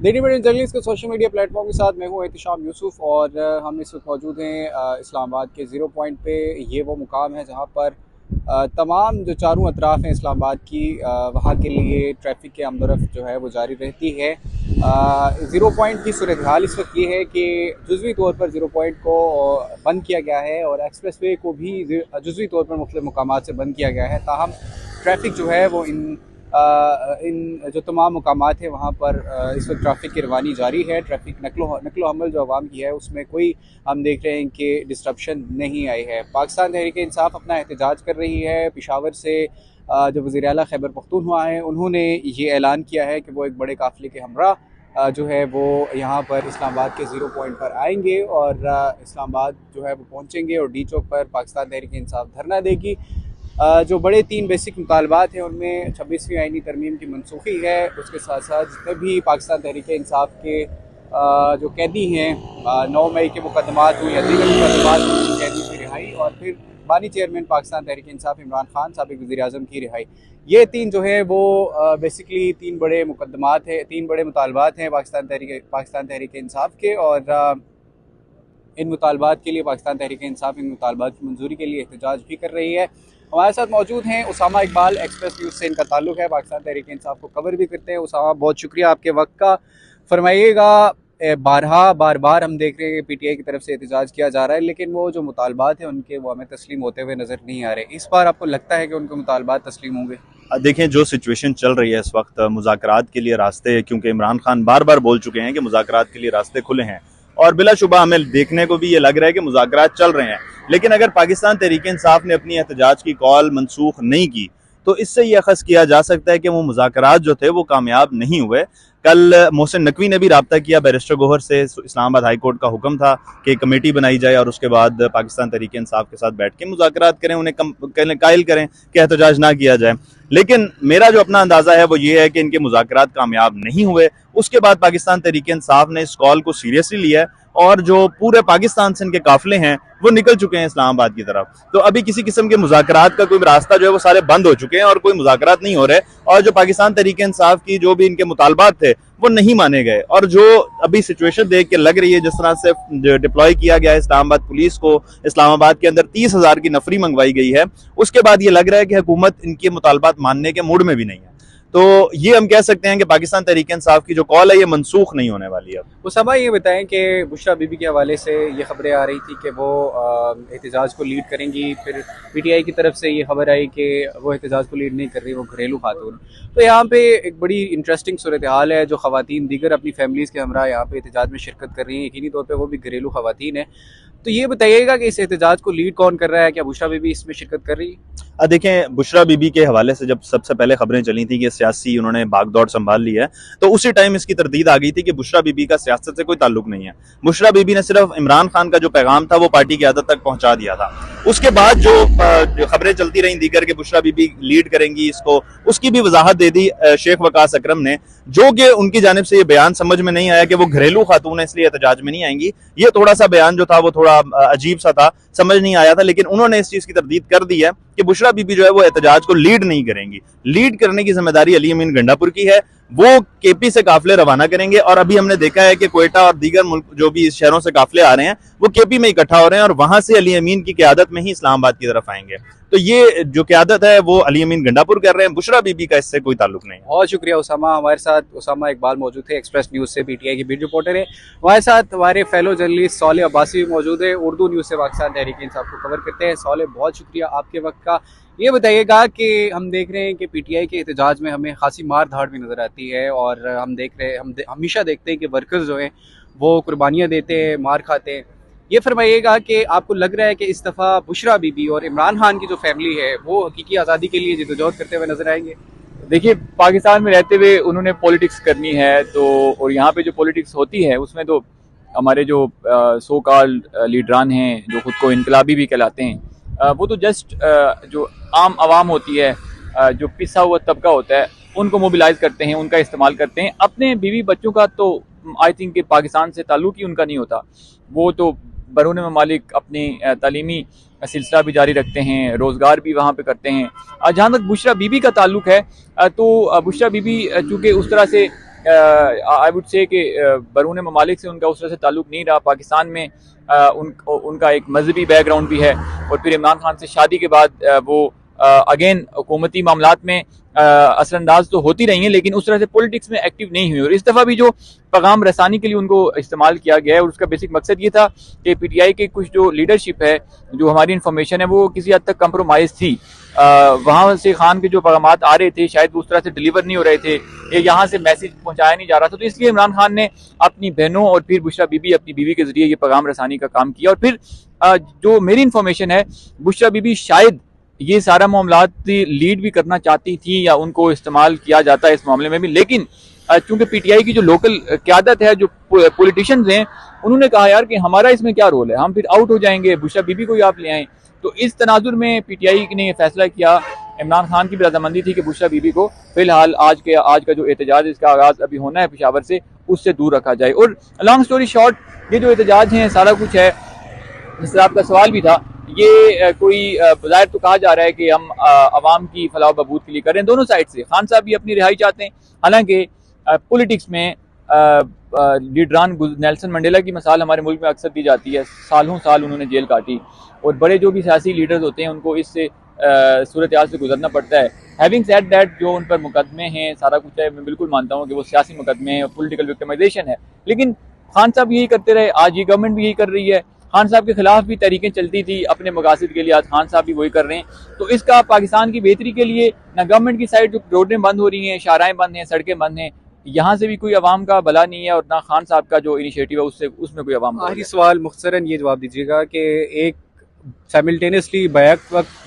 Daily media journalist के social media platform के साथ मैं हूँ एहतिशाम यूसुफ और हम इस वक्त मौजूद हैं इस्लामाबाद के ज़ीरो पॉइंट पे। ये वो मुकाम है जहाँ पर तमाम जो चारों अतराफ़ हैं इस्लामाबाद की, वहाँ के लिए ट्रैफिक के आमदोरफ्त जो है वो जारी रहती है। ज़ीरो पॉइंट की सूरत हाल इस वक्त ये है कि जुज़वी तौर पर ज़ीरो पॉइंट को बंद किया गया है और एक्सप्रेस वे को भी जुज़वी तौर पर मुख्तलिफ़ मुकामात से बंद किया गया है। ताहम ट्रैफिक जो है वो इन जो तमाम मुकामात हैं वहाँ पर इस वक्त ट्रैफिक की रवानी जारी है। ट्रैफिक नकलो हमल जो आवाम की है उसमें कोई हम देख रहे हैं कि डिस्ट्रप्शन नहीं आई है। पाकिस्तान तहरीक इंसाफ अपना एहतजाज कर रही है। पेशावर से जो वज़ीर आला खैबर पख्तूनख्वा हैं उन्होंने ये ऐलान किया है कि वो एक बड़े काफ़िले के हमरा जो है वो यहाँ पर इस्लामाबाद के ज़ीरो पॉइंट पर आएंगे और इस्लामाबाद जो है वो पहुँचेंगे और डी चौक पर पाकिस्तान तहरीक इंसाफ धरना देगी। जो बड़े 3 बेसिक मुतालबात हैं उनमें 26वीं आईनी तरमीम की मनसूखी है। उसके साथ साथ जितने भी पाकिस्तान तहरीक इंसाफ के जो कैदी हैं 9 मई के मुकदमात हुए या दीगर मुकदमात हुए कैदी की रिहाई और फिर बानी चेयरमैन पाकिस्तान तहरीक इंसाफ इमरान खान साबिक वज़ीर-ए-आज़म की रिहाई। ये 3 जो है वो बेसिकली 3 बड़े मुकदमात हैं, 3 बड़े मुतालबात हैं पाकिस्तान तहरीक इंसाफ के। और इन मुतालबात के लिए पाकिस्तान तहरीक इंसाफ इन मुतालबात की मंजूरी के लिए एहतजाज भी कर रही है। हमारे साथ मौजूद हैं उसामा इकबाल, एक्सप्रेस न्यूज़ से इनका ताल्लुक़ है, पाकिस्तान तहरीक इंसाफ को कवर भी करते हैं। उसामा, बहुत शुक्रिया आपके वक्त का। फरमाइएगा, बार बार हम देख रहे हैं कि PTI की तरफ से एहतजाज किया जा रहा है लेकिन वो जो मुतालबात हैं उनके वो हमें तस्लीम होते हुए नज़र नहीं आ रहे। इस बार आपको लगता है कि उनके मुतालबात तस्लीम होंगे? देखें, जो सिचुएशन चल रही है इस वक्त, मुज़ाकरात के लिए रास्ते, क्योंकि इमरान खान बार बार बोल चुके हैं कि मुज़ाकरात के लिए रास्ते खुले हैं और बिलाशुबा हमें देखने को भी ये लग रहा है कि मुज़ाकरात चल रहे हैं। लेकिन अगर पाकिस्तान तहरीक इंसाफ ने अपनी एहतजाज की कॉल मनसूख नहीं की तो इससे यह अखज़ किया जा सकता है कि वो मुज़ाकरात जो थे वो कामयाब नहीं हुए। कल मोहसिन नकवी ने भी रब्ता किया बैरिस्टर गोहर से। इस्लामाबाद हाई कोर्ट का हुक्म था कि कमेटी बनाई जाए और उसके बाद पाकिस्तान तहरीक इंसाफ के साथ बैठ के मुज़ाकरात करें, उन्हें कायल करें कि एहतजाज ना किया जाए। लेकिन मेरा जो अपना अंदाज़ा है वो ये है कि इनके मुज़ाकरात कामयाब नहीं हुए। उसके बाद पाकिस्तान तहरीक इंसाफ ने इस कॉल को सीरियसली लिया और जो पूरे पाकिस्तान से इनके काफिले हैं वो निकल चुके हैं इस्लामाबाद की तरफ। तो अभी किसी किस्म के मुज़ाकरात का कोई रास्ता जो है वो सारे बंद हो चुके हैं और कोई मुज़ाकरात नहीं हो रहे और जो पाकिस्तान तहरीक इंसाफ की जो भी इनके मुतालबात थे वो नहीं माने गए। और जो अभी सिचुएशन देख के लग रही है, जिस तरह से डिप्लॉय किया गया है इस्लामाबाद पुलिस को, इस्लामाबाद के अंदर 30,000 की नफरी मंगवाई गई है, उसके बाद ये लग रहा है कि हुकूमत इनके मुतालबात मानने के मूड में भी नहीं है। तो ये हम कह सकते हैं कि पाकिस्तान तहरीक इंसाफ की जो कॉल है ये मनसूख नहीं होने वाली है। उसामा, ये बताएं कि बुशरा बीबी के हवाले से ये खबरें आ रही थी कि वो एहतजाज को लीड करेंगी, फिर PTI की तरफ से ये खबर आई कि वो एहतजाज को लीड नहीं कर रही, वो घरेलू खातून। तो यहाँ पे एक बड़ी इंटरेस्टिंग सूरत हाल है। जो खवातीन दीगर अपनी फैमिलीज़ के हमरा यहाँ पे एहतजाज में शिरकत कर रही हैं, यकीनी तौर पर वो भी घरेलू खवातीन है। तो ये बताइएगा कि इस एहतजाज को लीड कौन कर रहा है? क्या बुशरा बीबी इसमें शिरकत कर रही है? देखें, बुशरा बीबी के हवाले से जब सबसे पहले खबरें चली थी कि सियासी उन्होंने भागदौड़ संभाल ली है तो उसी टाइम इसकी तरदीद आ गई थी कि बुशरा बीबी का सियासत से कोई ताल्लुक नहीं है। बुशरा बीबी ने सिर्फ इमरान खान का जो पैगाम था वो पार्टी की आदत तक पहुंचा दिया था। उसके बाद जो खबरें चलती रही दीगर के बुशरा बीबी लीड करेंगी इसको, उसकी भी वजाहत दे दी शेख वकास अकरम ने, जो कि उनकी जानिब से ये बयान समझ में नहीं आया कि वो घरेलू खातून है इसलिए एहतजाज में नहीं आएंगी। ये थोड़ा सा बयान जो था वो थोड़ा अजीब सा था, समझ नहीं आया था, लेकिन उन्होंने इस चीज की तरदीद कर दी है कि बुशरा बीबी जो है वो एहतजाज को लीड नहीं करेंगी। लीड करने की जिम्मेदारी अली अमीन गंडापुर की है, वो KP से काफिले रवाना करेंगे। और अभी हमने देखा है कि क्वेटा और दीगर मुल्क जो भी इस शहरों से काफिले आ रहे हैं वो KP में इकट्ठा हो रहे हैं और वहां से अली अमीन की क़यादत में ही इस्लामाबाद की तरफ आएंगे। तो ये जो क़यादत है वो अली अमीन गंडापुर कर रहे हैं, बुशरा बीबी का इससे कोई ताल्लुक नहीं। बहुत शुक्रिया उसामा। हमारे साथ उसामा इकबाल मौजूद थे, एक्सप्रेस न्यूज़ से PTI की बीट रिपोर्टर है। हमारे साथ हमारे फेलो जर्नलिस्ट सौले अब्बासी भी मौजूद है, उर्दू न्यूज़ से पाकिस्तान तहरीक इंसाफ को कवर करते हैं। सौले, बहुत शुक्रिया आपके वक्त का। ये बताइएगा कि हम देख रहे हैं कि PTI के एहतजाज में हमें खासी मार धाड़ भी नज़र आती है और हम हमेशा देखते हैं कि वर्कर्स जो हैं वो कुर्बानियाँ देते हैं, मार खाते हैं। ये फरमाइएगा कि आपको लग रहा है कि इस दफ़ा बुशरा बीबी और इमरान खान की जो फैमिली है वो हकीकी आज़ादी के लिए जद्दोजहद करते हुए नजर आएंगे? देखिए, पाकिस्तान में रहते हुए उन्होंने पॉलिटिक्स करनी है तो, और यहाँ पे जो पॉलिटिक्स होती है उसमें तो हमारे जो सो कॉल्ड लीडरान हैं जो खुद को इनकलाबी भी कहलाते हैं, वो तो जस्ट जो आम आवाम होती है, जो पिसा हुआ तबका होता है, उनको मोबिलाइज करते हैं, उनका इस्तेमाल करते हैं। अपने बीवी बच्चों का तो आई थिंक पाकिस्तान से ताल्लुक ही उनका नहीं होता। वो तो बैरून ममालिक अपनी तालीमी सिलसिला भी जारी रखते हैं, रोज़गार भी वहाँ पे करते हैं। जहाँ तक बुशरा बीबी का ताल्लुक है तो बुशरा बीबी चूँकि उस तरह से आई वुड से कि बैरून ममालिक से उनका उस तरह से ताल्लुक नहीं रहा। पाकिस्तान में उनका एक मजहबी बैकग्राउंड भी है, और फिर इमरान खान से शादी के बाद वो अगेन हुकूमती मामलात में असरअंदाज तो होती रही हैं, लेकिन उस तरह से पॉलिटिक्स में एक्टिव नहीं हुई। और इस दफ़ा भी जो पैगाम रसानी के लिए उनको इस्तेमाल किया गया है, और उसका बेसिक मकसद ये था कि पीटीआई के कुछ जो लीडरशिप है, जो हमारी इन्फॉर्मेशन है, वो किसी हद तक कंप्रोमाइज़ थी। वहाँ से खान के जो पैगामात आ रहे थे शायद वो उस तरह से डिलीवर नहीं हो रहे थे, या यहाँ से मैसेज पहुँचाया नहीं जा रहा था, तो इसलिए इमरान खान ने अपनी बहनों और फिर बुशरा बीबी अपनी बीवी के जरिए ये पैगाम रसानी का काम किया। और फिर जो मेरी इन्फॉर्मेशन है, बुशरा बीबी शायद ये सारा मामला लीड भी करना चाहती थी, या उनको इस्तेमाल किया जाता है इस मामले में भी, लेकिन चूंकि पीटीआई की जो लोकल क़यादत है, जो पॉलिटिशियंस हैं, उन्होंने कहा यार कि हमारा इसमें क्या रोल है, हम फिर आउट हो जाएंगे, बुशरा बीबी को ही आप ले आएँ। तो इस तनाजुर में पीटीआई ने यह फैसला किया, इमरान खान की भी रजामंदी थी कि बुशरा बीबी को फिलहाल आज का जो एहतजाज, इसका आगाज अभी होना है पेशावर से, उससे दूर रखा जाए। और लॉन्ग स्टोरी शॉर्ट, ये जो एहतजाज हैं सारा कुछ है, जिस तरह आपका सवाल भी था, ये कोई ज़ाहिर तो कहा जा रहा है कि हम आवाम की फलाह बहबूद के लिए करें दोनों साइड से। खान साहब भी अपनी रिहाई चाहते हैं, हालांकि पॉलिटिक्स में लीडरान नेल्सन मंडेला की मिसाल हमारे मुल्क में अक्सर दी जाती है, सालों साल उन्होंने जेल काटी, और बड़े जो भी सियासी लीडर्स होते हैं उनको इससे सूरत हाल से गुजरना पड़ता है। हैविंग सेड दैट, जो उन पर मुकदमे हैं, सारा कुछ है, मैं बिल्कुल मानता हूँ कि वो सियासी मुकदमे हैं, पॉलिटिकल विक्टिमाइजेशन है, लेकिन खान साहब यही करते रहे, आज ये गवर्नमेंट भी यही कर रही है। खान साहब के खिलाफ भी तहरीकें चलती थी अपने मकासद के लिए, आज खान साहब भी वही कर रहे हैं। तो इसका पाकिस्तान की बेहतरी के लिए ना गवर्नमेंट की साइड जो रोडें बंद हो रही हैं, शाहराएं बंद हैं, सड़कें बंद हैं, यहाँ से भी कोई अवाम का भला नहीं है, और ना खान साहब का जो इनिशिएटिव है उसमें कोई अवाम। आखिरी सवाल मुख्तसरन ये जवाब दीजिएगा कि एक साइमल्टेनियसली बैक वक्त